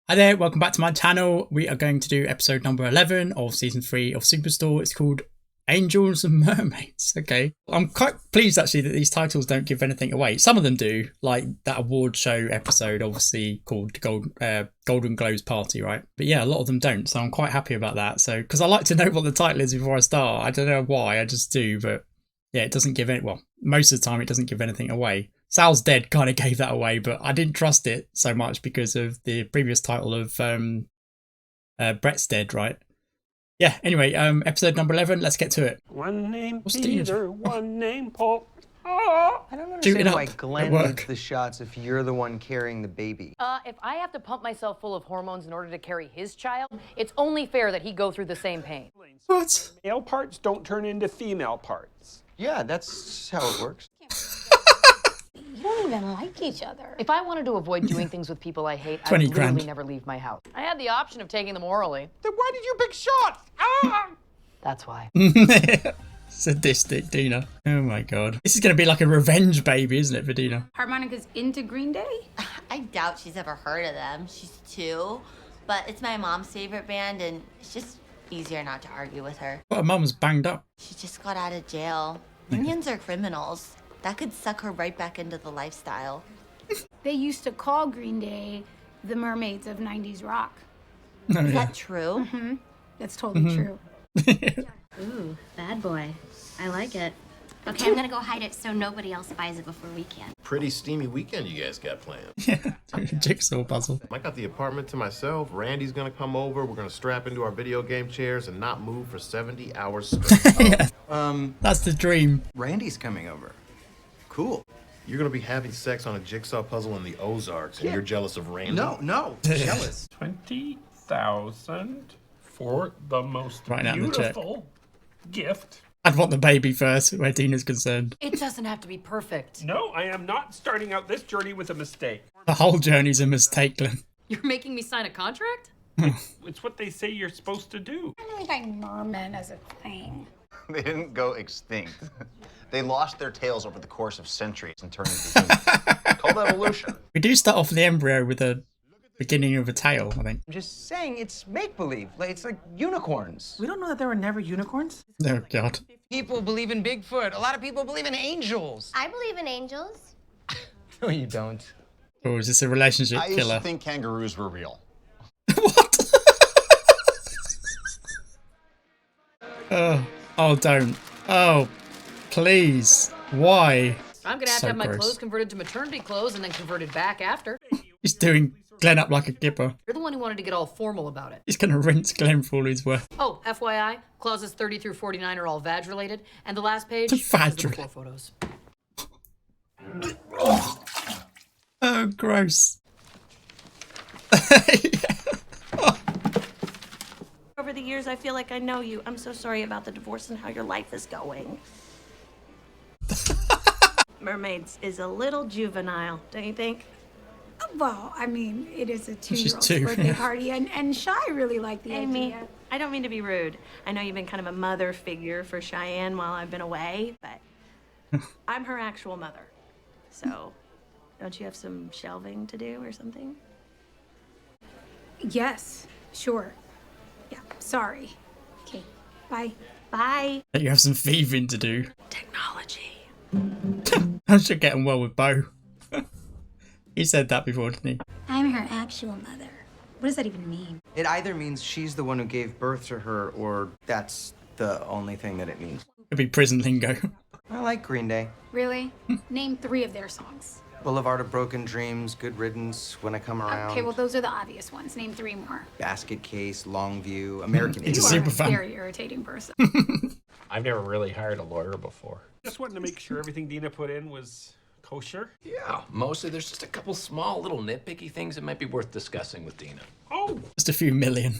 Hi there, welcome back to my channel. We are going to do episode number 11 of season 3 of Superstore. It's called Angels and Mermaids. Okay, I'm quite pleased actually that these titles don't give anything away. Some of them do, like that award show episode, obviously called Golden Globes Party, right? But yeah, a lot of them don't, so I'm quite happy about that. So, because I like to know what the title is before I start. I don't know why, I just do, but yeah, it doesn't give any, well, most of the time it doesn't give anything away. Sal's Dead kind of gave that away, but I didn't trust it so much because of the previous title of Brett's Dead, right? Yeah, anyway, episode number 11, let's get to it. One name Peter, one name Paul. I don't understand why Glenn needs the shots if you're the one carrying the baby. If I have to pump myself full of hormones in order to carry his child, it's only fair that he go through the same pain. What? Male parts don't turn into female parts. Yeah, that's how it works. You don't even like each other. If I wanted to avoid doing things with people I hate, I 20 would literally grand. never leave my house. I had the option of taking them orally. Then why did you pick shots? Ah! That's why. Sadistic Dina. Oh my god. This is going to be like a revenge baby, isn't it, for Dina? Harmonica's into Green Day? I doubt she's ever heard of them. She's 2, but it's my mom's favorite band, and it's just easier not to argue with her. Well, her mum's banged up. She just got out of jail. Unions are criminals. That could suck her right back into the lifestyle. They used to call Green Day the Mermaids of 90s rock. Oh, Is yeah. that true? That's totally true. Ooh, bad boy. I like it. Okay, I'm gonna go hide it so nobody else buys it before we can. Pretty steamy weekend you guys got planned. Yeah, jigsaw puzzle. I got the apartment to myself. Randy's gonna come over. We're gonna strap into our video game chairs and not move for 70 hours straight. Yeah, that's the dream. Randy's coming over. Cool. You're gonna be having sex on a jigsaw puzzle in the Ozarks, and you're jealous of Randy? No, jealous. 20,000 for the most Right now in the check. beautiful gift. I'd want the baby first, where Dina's concerned. It doesn't have to be perfect. No, I am not starting out this journey with a mistake. The whole journey's a mistake, Glenn. You're making me sign a contract? It's what they say you're supposed to do. I don't like mermen as a thing. They didn't go extinct. They lost their tails over the course of centuries and turned into humans. Called evolution. We do start off the embryo with a beginning of a tail, I think. I'm just saying, it's make-believe. It's like unicorns. We don't know that there were never unicorns. Oh, God. People believe in Bigfoot. A lot of people believe in angels. I believe in angels. No, you don't. Oh, is this a relationship I used killer? to think kangaroos were real. What? Oh, don't. Oh, please. Why? I'm gonna have So to have my gross. clothes converted to maternity clothes and then converted back after. He's doing Glenn up like a gipper. You're the one who wanted to get all formal about it. He's going to rinse Glenn for all he's worth. Oh, FYI, clauses 30 through 49 are all vag related, and the last page Vag is the before photos. Oh, gross. Over the years, I feel like I know you. I'm so sorry about the divorce and how your life is going. Mermaids is a little juvenile, don't you think? Well, I mean, it is a She's 2-year-old's 2, birthday yeah. party, and Shy really liked the Amy, idea. I don't mean to be rude. I know you've been kind of a mother figure for Cheyenne while I've been away, but I'm her actual mother. So, don't you have some shelving to do or something? Yes, sure. Yeah, sorry. Okay, bye. Bye. You have some thieving to do. Technology. I should get on well with Bo. He said that before, didn't he? I'm her actual mother. What does that even mean? It either means she's the one who gave birth to her, or that's the only thing that it means. It'd be prison lingo. I like Green Day. Really? Name 3 of their songs. Boulevard of Broken Dreams, Good Riddance, When I Come Around. Okay, well, those are the obvious ones. Name 3 more. Basket Case, Longview, American It's You a Idiot. are super a fan. very irritating person. I've never really hired a lawyer before. Just wanted to make sure everything Dina put in was kosher. Yeah, mostly there's just a couple small little nitpicky things that might be worth discussing with Dina. Oh, Just a few million.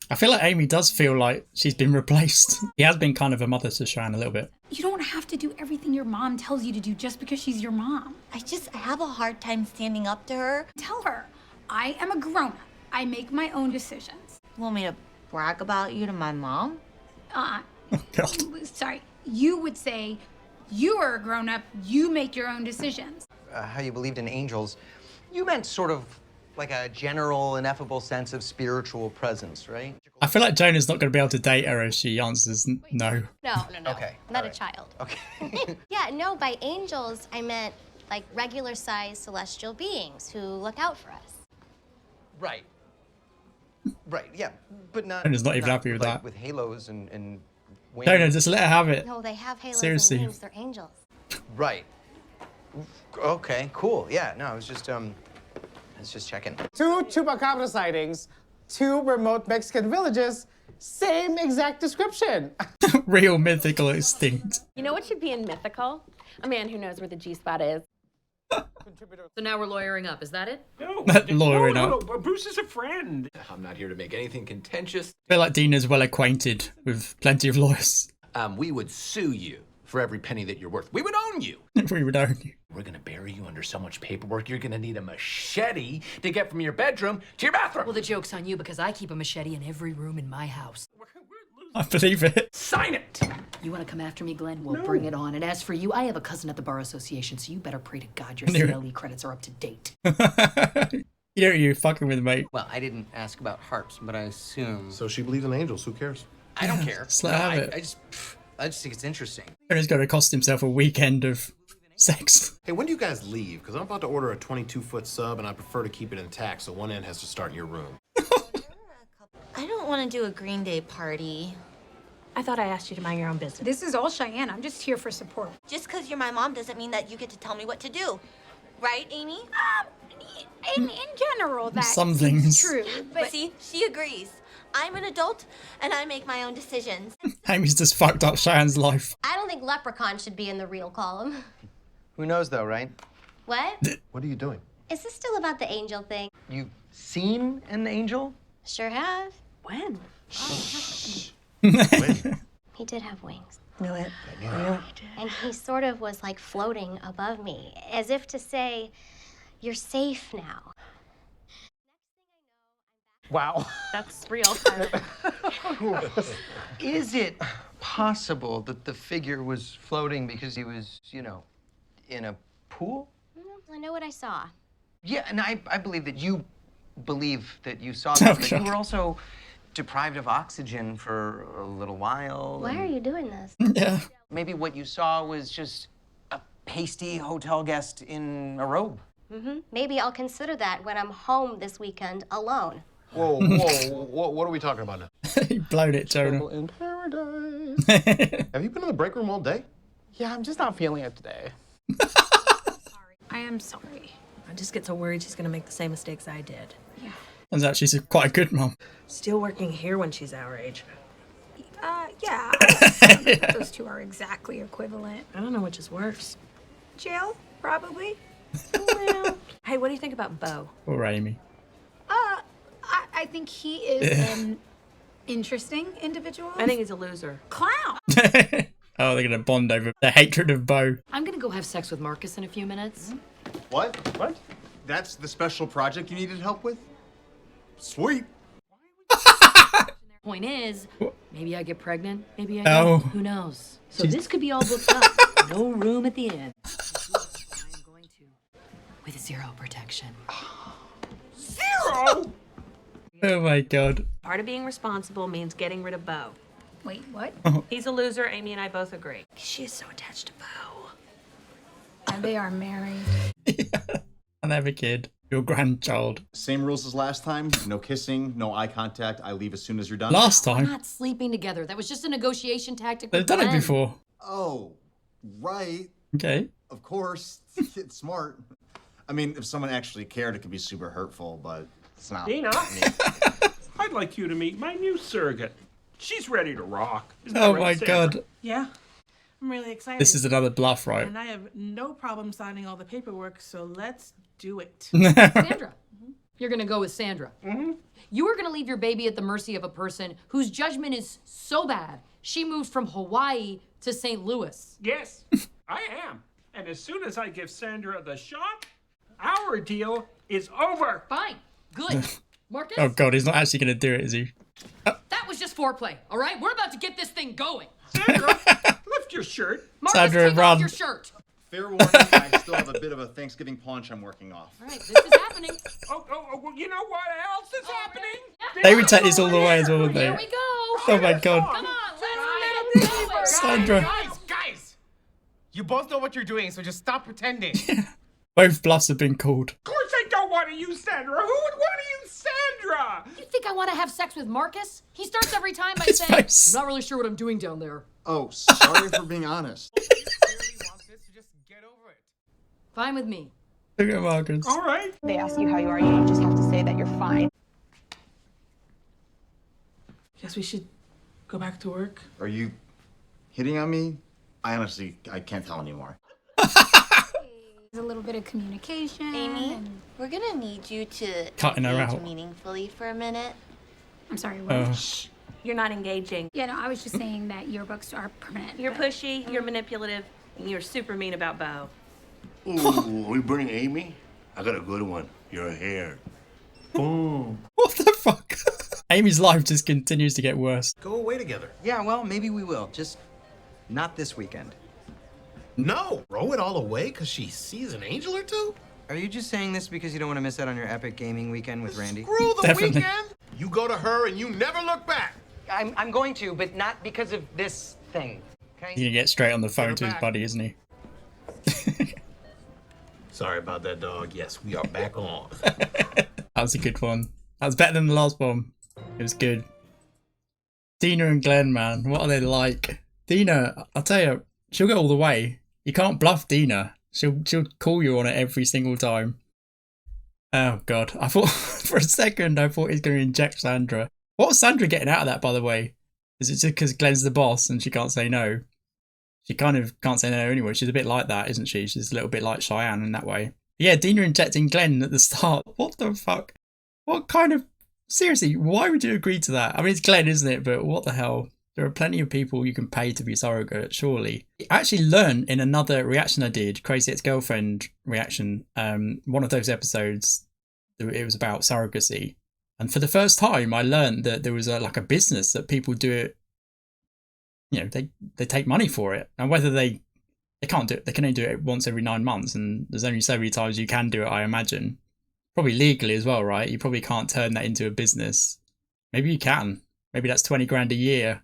I feel like Amy does feel like she's been replaced. He has been kind of a mother to Cheyenne a little bit. You don't have to do everything your mom tells you to do just because she's your mom. I have a hard time standing up to her. Tell her, I am a grown-up. I make my own decisions. You want me to brag about you to my mom? Oh, God. Sorry, you would say, you are a grown-up, you make your own decisions. How you believed in angels. You meant sort of like a general, ineffable sense of spiritual presence, right? I feel like Jonah's not going to be able to date her if she answers no. No. Okay. Not a child. Okay. Yeah, no, by angels, I meant like regular-sized celestial beings who look out for us. Right. Right, yeah, but not. Jonah's not even happy with like, that. With halos and wings. Jonah, just let her have it. No, they have halos Seriously. and wings. They're angels. Right. Okay, cool. Yeah, no, I was just checking. 2 chupacabra sightings, 2 remote Mexican villages, same exact description. Real mythical extinct. You know what should be in mythical? A man who knows where the G-spot is. So now we're lawyering up, is that it? No, Lawyering no, up. Bruce is a friend. I'm not here to make anything contentious. I feel like Dina's well acquainted with plenty of lawyers. We would sue you for every penny that you're worth. We would own you. We would own you. We're gonna bury you under so much paperwork, you're gonna need a machete to get from your bedroom to your bathroom. Well, the joke's on you because I keep a machete in every room in my house. I believe it. Sign it! You want to come after me, Glenn? We'll bring it on. And as for you, I have a cousin at the Bar Association, so you better pray to God your CLE credits are up to date. You know what you're fucking with, mate. Well, I didn't ask about harps, but I assume. So she believes in angels. Who cares? I don't care. Just let her have it. I just think it's interesting. Jonah's going to cost himself a weekend of sex. Hey, when do you guys leave? Because I'm about to order a 22-foot sub, and I prefer to keep it intact, so one end has to start in your room. I don't want to do a Green Day party. I thought I asked you to mind your own business. This is all Cheyenne. I'm just here for support. Just because you're my mom doesn't mean that you get to tell me what to do. Right, Amy? In general, that Some seems things. true, but See, she agrees. I'm an adult, and I make my own decisions. Amy's just fucked up Cheyenne's life. I don't think leprechaun should be in the real column. Who knows, though, right? What? What are you doing? Is this still about the angel thing? You've seen an angel? Sure have. When? He did have wings. Knew it. And he sort of was like floating above me, as if to say, you're safe now. Wow. That's real. Is it possible that the figure was floating because he was, you know, in a pool? I know what I saw. Yeah, and I believe that you believe that you saw that, but you were also deprived of oxygen for a little while. Why are you doing this? Yeah. Maybe what you saw was just a pasty hotel guest in a robe. Maybe I'll consider that when I'm home this weekend alone. Whoa, what are we talking about now? You blown it, Jonah. In paradise. Have you been in the break room all day? Yeah, I'm just not feeling it today. I am sorry. I just get so worried she's gonna make the same mistakes I did. And that she's quite a good mom. Still working here when she's our age. Yeah. I don't know if those two are exactly equivalent. I don't know which is worse. Jail, probably. Well, hey, what do you think about Bo? Or Amy. I think he is an interesting individual. I think he's a loser. Clown. Oh, they're going to bond over the hatred of Bo. I'm gonna go have sex with Marcus in a few minutes. What? That's the special project you needed help with? Sweet. Point is, maybe I get pregnant, maybe I Oh. don't. Who knows? So this could be all booked up. No room at the end. I'm going to, with zero protection. Zero? Oh my god. Part of being responsible means getting rid of Bo. Wait, what? He's a loser. Amy and I both agree. She is so attached to Bo. And they are married. And they have a kid. Your grandchild. Same rules as last time. No kissing, no eye contact. I leave as soon as you're done. Last We're time. not sleeping together. That was just a negotiation tactic. They've with done it Glenn. before. Oh, right. Okay. Of course. It's smart. I mean, if someone actually cared, it could be super hurtful, but it's not. Dina, I'd like you to meet my new surrogate. She's ready to rock. Isn't that Oh right, my Sandra? god. Yeah, I'm really excited. This is another bluff, right? And I have no problem signing all the paperwork, so let's do it. Sandra. You're gonna go with Sandra. You are gonna leave your baby at the mercy of a person whose judgment is so bad, she moved from Hawaii to St. Louis. Yes, I am. And as soon as I give Sandra the shot, our deal is over. Fine. Good. Marcus? Oh god, he's not actually going to do it, is he? That was just foreplay, all right? We're about to get this thing going. Sandra, lift your shirt. Marcus, Sandra, take run. off your shirt. Fair warning, I still have a bit of a Thanksgiving punch I'm working off. All right, this is happening. Well, you know what else is happening? They would take this all the way as well, wouldn't they? Here we go. Oh my god. Come on, let's go. Sandra. Guys! You both know what you're doing, so just stop pretending. Both bluffs have been called. Of course I don't want to use Sandra. Who would want to use Sandra? You think I want to have sex with Marcus? He starts every time by His saying, face. I'm not really sure what I'm doing down there. Oh, sorry for being honest. Fine with me. Look at Marcus. All right. They ask you how you are, you just have to say that you're fine. Guess we should go back to work. Are you hitting on me? I can't tell anymore. There's a little bit of communication. Amy, we're gonna need you to Cutting her engage out. meaningfully for a minute. I'm sorry, what? Shh. You're not engaging. Yeah, no, I was just saying that yearbooks are permanent. You're pushy, you're manipulative, and you're super mean about Bo. Ooh, are we burning Amy? I got a good one. Your hair. Boom. What the fuck? Amy's life just continues to get worse. Go away together. Yeah, well, maybe we will. Just not this weekend. No, throw it all away because she sees an angel or two? Are you just saying this because you don't want to miss out on your epic gaming weekend with Randy? Screw the Definitely. weekend. You go to her and you never look back. I'm going to, but not because of this thing. Okay? He's gonna get straight on the phone to his buddy, isn't he? Sorry about that, dog. Yes, we are back on. That was a good one. That was better than the last one. It was good. Dina and Glenn, man, what are they like? Dina, I'll tell you, she'll go all the way. You can't bluff Dina. She'll call you on it every single time. Oh god, I thought for a second I thought he's going to inject Sandra. What was Sandra getting out of that, by the way? Is it just because Glenn's the boss and she can't say no? She kind of can't say no anyway. She's a bit like that, isn't she? She's a little bit like Cheyenne in that way. Yeah, Dina injecting Glenn at the start. What the fuck? What kind of... Seriously, why would you agree to that? I mean, it's Glenn, isn't it? But what the hell? There are plenty of people you can pay to be surrogate, surely. I actually learned in another reaction I did, Crazy Ex-Girlfriend reaction, one of those episodes, it was about surrogacy. And for the first time, I learned that there was like a business that people do it. You know, they take money for it, and whether they can't do it, they can only do it once every 9 months, and there's only so many times you can do it. I imagine, probably legally as well, right? You probably can't turn that into a business. Maybe you can. Maybe that's 20 grand a year,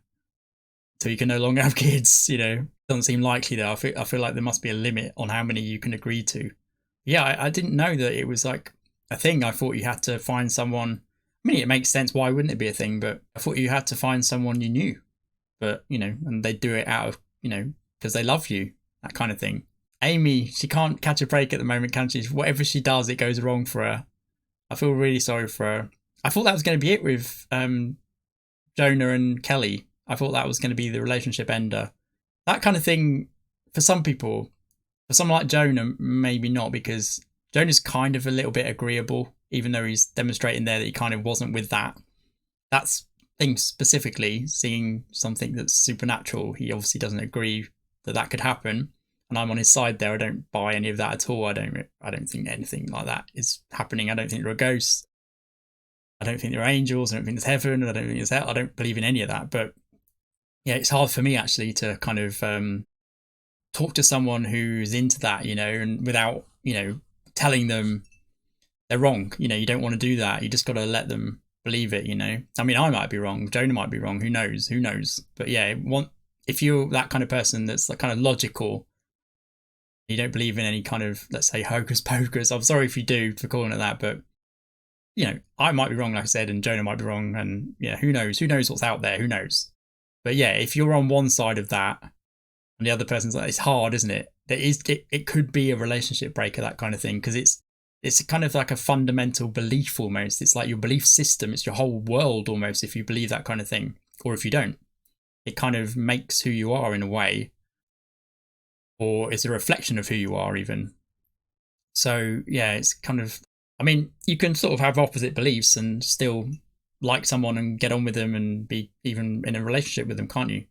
so you can no longer have kids. You know, doesn't seem likely though. I feel like there must be a limit on how many you can agree to. Yeah, I didn't know that it was like a thing. I thought you had to find someone. I mean, it makes sense. Why wouldn't it be a thing? But I thought you had to find someone you knew. But, you know, and they do it out of, you know, because they love you, that kind of thing. Amy, she can't catch a break at the moment, can she? Whatever she does, it goes wrong for her. I feel really sorry for her. I thought that was going to be it with Jonah and Kelly. I thought that was going to be the relationship ender. That kind of thing, for some people, for someone like Jonah, maybe not, because Jonah's kind of a little bit agreeable, even though he's demonstrating there that he kind of wasn't with that. That's thing specifically, seeing something that's supernatural. He obviously doesn't agree that that could happen, and I'm on his side there. I don't buy any of that at all. I don't think anything like that is happening. I don't think there are ghosts. I don't think there are angels. I don't think there's heaven. I don't think there's hell. I don't believe in any of that. But yeah, it's hard for me actually to kind of talk to someone who's into that, you know, and without, you know, telling them they're wrong. You know, you don't want to do that. You just got to let them believe it, you know. I mean, I might be wrong. Jonah might be wrong. Who knows? Who knows? But yeah, if you're that kind of person that's like kind of logical, you don't believe in any kind of, let's say, hocus pocus. I'm sorry if you do for calling it that, but you know, I might be wrong, like I said, and Jonah might be wrong, and yeah, who knows? Who knows what's out there? Who knows? But yeah, if you're on one side of that, and the other person's like, it's hard, isn't it? It could be a relationship breaker, that kind of thing, because it's kind of like a fundamental belief almost. It's like your belief system. It's your whole world almost, if you believe that kind of thing, or if you don't. It kind of makes who you are in a way, or it's a reflection of who you are even. So yeah, it's kind of, I mean, you can sort of have opposite beliefs and still like someone and get on with them and be even in a relationship with them, can't you?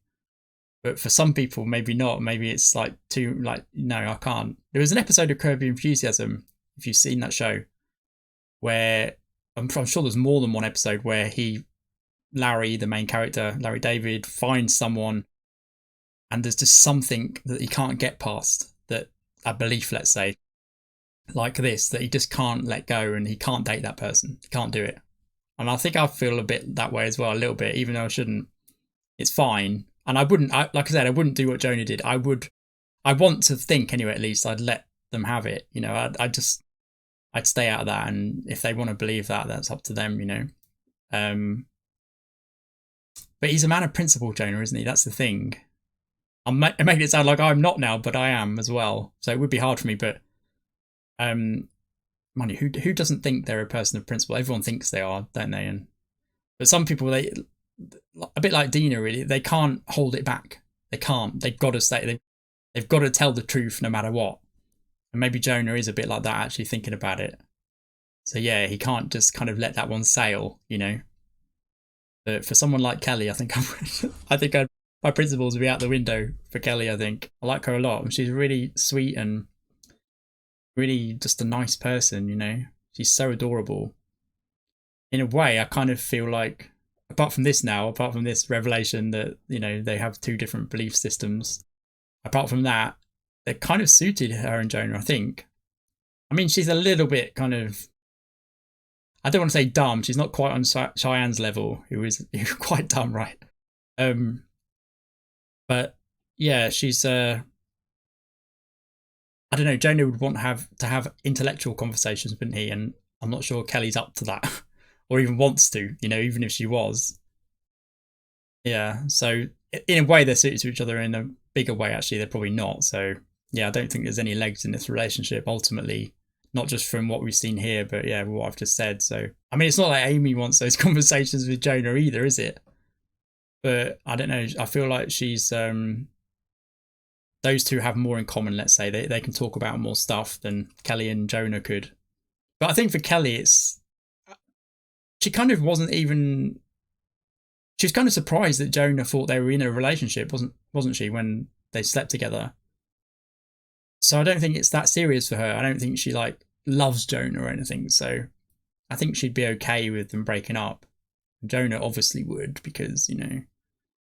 But for some people, maybe not. Maybe it's like too, like, no, I can't. There was an episode of Curb Your Enthusiasm, if you've seen that show, where I'm sure there's more than one episode where Larry, the main character, Larry David, finds someone and there's just something that he can't get past, that a belief, let's say, like this, that he just can't let go and he can't date that person. He can't do it. And I think I feel a bit that way as well, a little bit, even though I shouldn't. It's fine. And I wouldn't, like I said, I wouldn't do what Jonah did. I want to think anyway, at least I'd let them have it. You know, I'd stay out of that. And if they want to believe that, that's up to them, you know. But he's a man of principle, Jonah, isn't he? That's the thing. I'm making it sound like I'm not now, but I am as well. So it would be hard for me, but mind you, who doesn't think they're a person of principle? Everyone thinks they are, don't they? But some people, they, a bit like Dina, really, they can't hold it back. They can't. They've got to stay. They've got to tell the truth no matter what. And maybe Jonah is a bit like that, actually thinking about it. So yeah, he can't just kind of let that one sail, you know. But for someone like Kelly, I think my principles would be out the window for Kelly. I think I like her a lot. She's really sweet and really just a nice person, you know. She's so adorable. In a way, I kind of feel like, apart from this revelation that, you know, they have two different belief systems, apart from that, they kind of suited her and Jonah, I think. I mean, she's a little bit kind of, I don't want to say dumb. She's not quite on Cheyenne's level, who was quite dumb, right? But yeah, she's I don't know, Jonah would want to have intellectual conversations, wouldn't he? And I'm not sure Kelly's up to that or even wants to, you know, even if she was. Yeah, so in a way they're suited to each other. In a bigger way, actually, they're probably not. So yeah, I don't think there's any legs in this relationship ultimately. Not just from what we've seen here, but yeah, what I've just said. So, I mean, it's not like Amy wants those conversations with Jonah either, is it? But I don't know. I feel like she's, those two have more in common, let's say. They can talk about more stuff than Kelly and Jonah could. But I think for Kelly, she kind of wasn't even, she was kind of surprised that Jonah thought they were in a relationship, wasn't she, when they slept together? So I don't think it's that serious for her. I don't think she like loves Jonah or anything. So I think she'd be okay with them breaking up. Jonah obviously would, because, you know,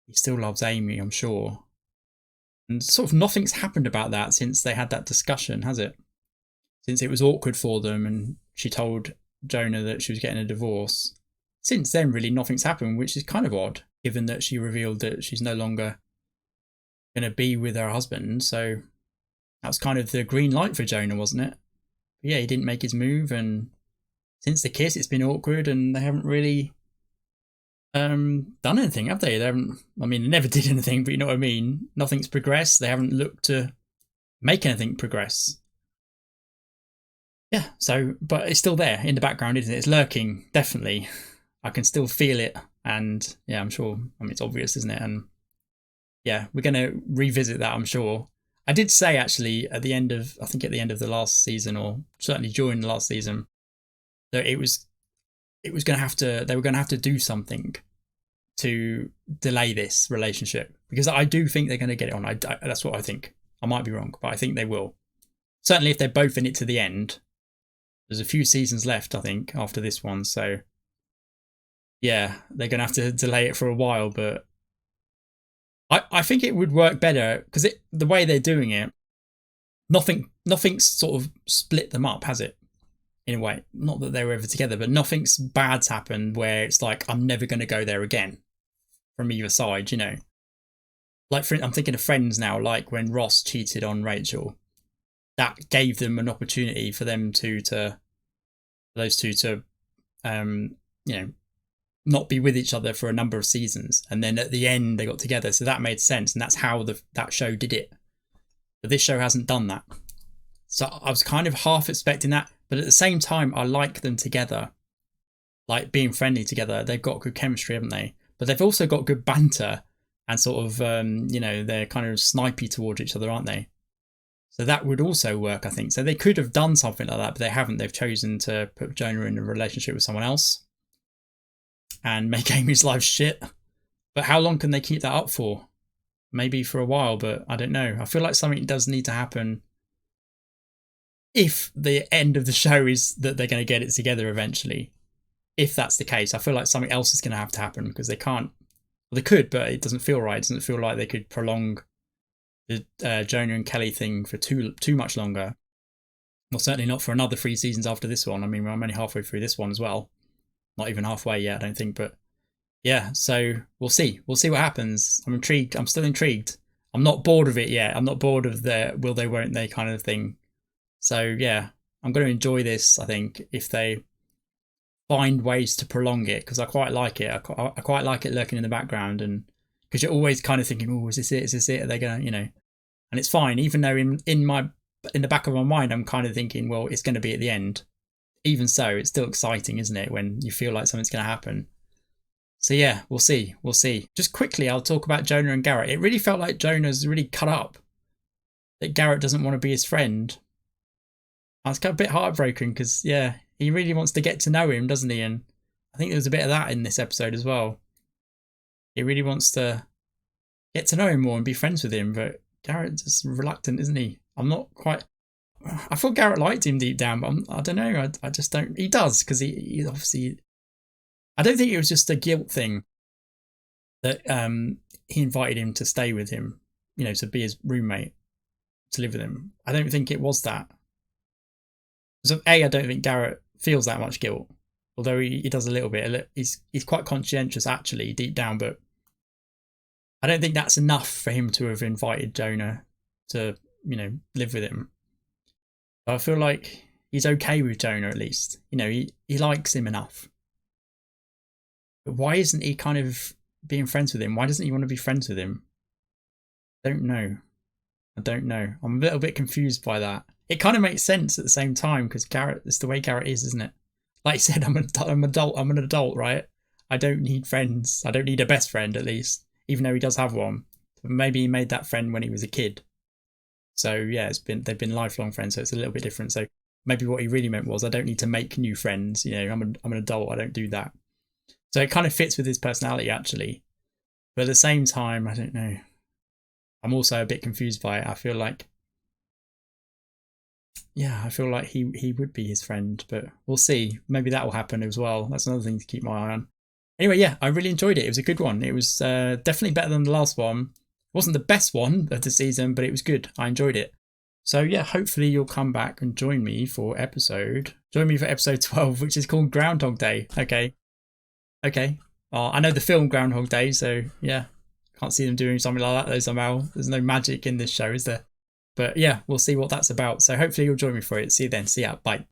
he still loves Amy, I'm sure. And sort of nothing's happened about that since they had that discussion, has it? Since it was awkward for them and she told Jonah that she was getting a divorce. Since then, really, nothing's happened, which is kind of odd, given that she revealed that she's no longer going to be with her husband. So that was kind of the green light for Jonah, wasn't it? But yeah, he didn't make his move, and since the kiss, it's been awkward, and they haven't really done anything, have they? They haven't. I mean, they never did anything, but you know what I mean. Nothing's progressed. They haven't looked to make anything progress. Yeah. So, but it's still there in the background, isn't it? It's lurking, definitely. I can still feel it, and yeah, I'm sure. I mean, it's obvious, isn't it? And yeah, we're going to revisit that, I'm sure. I did say, actually, at the end of the last season, or certainly during the last season, that it was going to have to, they were going to have to do something to delay this relationship, because I do think they're going to get it on. That's what I think. I might be wrong, but I think they will. Certainly if they're both in it to the end. There's a few seasons left, I think, after this one. So yeah, they're going to have to delay it for a while, but I think it would work better, because the way they're doing it, nothing's sort of split them up, has it? In a way, not that they were ever together, but nothing's bad's happened where it's like, I'm never going to go there again from either side, you know. Like, I'm thinking of Friends now, like when Ross cheated on Rachel, that gave them an opportunity for them those two to, you know, not be with each other for a number of seasons, and then at the end they got together, so that made sense, and that's how that show did it. But this show hasn't done that, so I was kind of half expecting that, but at the same time I like them together, like being friendly together. They've got good chemistry, haven't they? But they've also got good banter, and sort of you know, they're kind of snipey towards each other, aren't they? So that would also work, I think. So they could have done something like that, but they haven't. They've chosen to put Jonah in a relationship with someone else and make Amy's life shit. But how long can they keep that up for? Maybe for a while, but I don't know. I feel like something does need to happen if the end of the show is that they're going to get it together eventually. If that's the case, I feel like something else is going to have to happen, because they can't. Well, they could, but it doesn't feel right. It doesn't feel like they could prolong the Jonah and Kelly thing for too much longer. Well, certainly not for another 3 seasons after this one. I mean, I'm only halfway through this one as well. Not even halfway yet, I don't think. But yeah, so we'll see. We'll see what happens. I'm intrigued. I'm still intrigued. I'm not bored of it yet. I'm not bored of the will they, won't they kind of thing. So yeah, I'm going to enjoy this, I think, if they find ways to prolong it, because I quite like it. I quite like it lurking in the background, and because you're always kind of thinking, oh, is this it? Is this it? Are they going to, you know? And it's fine, even though in the back of my mind, I'm kind of thinking, well, it's going to be at the end. Even so, it's still exciting, isn't it, when you feel like something's going to happen? So yeah, we'll see. We'll see. Just quickly, I'll talk about Jonah and Garrett. It really felt like Jonah's really cut up. That Garrett doesn't want to be his friend. I was kind of a bit heartbroken because, yeah, he really wants to get to know him, doesn't he? And I think there was a bit of that in this episode as well. He really wants to get to know him more and be friends with him, but Garrett's just reluctant, isn't he? I'm not quite... I thought Garrett liked him deep down, but I don't know. I just don't... He does, because he obviously... I don't think it was just a guilt thing that he invited him to stay with him, you know, to be his roommate, to live with him. I don't think it was that. So I don't think Garrett feels that much guilt, although he does a little bit. He's quite conscientious actually deep down, but I don't think that's enough for him to have invited Jonah to, you know, live with him. But I feel like he's okay with Jonah at least. You know, he likes him enough. But why isn't he kind of being friends with him? Why doesn't he want to be friends with him? I don't know. I'm a little bit confused by that. It kind of makes sense at the same time because Garrett, it's the way Garrett is, isn't it? Like I said, I'm an adult, right? I don't need friends. I don't need a best friend, at least, even though he does have one. But maybe he made that friend when he was a kid. So yeah, they've been lifelong friends, so it's a little bit different. So maybe what he really meant was, I don't need to make new friends. You know, I'm an adult. I don't do that. So it kind of fits with his personality, actually. But at the same time, I don't know. I'm also a bit confused by it. I feel like he would be his friend, but we'll see. Maybe that will happen as well. That's another thing to keep my eye on. Anyway, yeah, I really enjoyed it. It was a good one. It was definitely better than the last one. It wasn't the best one of the season, but it was good. I enjoyed it. So yeah, hopefully you'll come back and join me for episode 12, which is called Groundhog Day. Okay. I know the film Groundhog Day, so yeah, can't see them doing something like that though somehow. There's no magic in this show, is there? But yeah, we'll see what that's about. So hopefully you'll join me for it. See you then. See ya. Bye.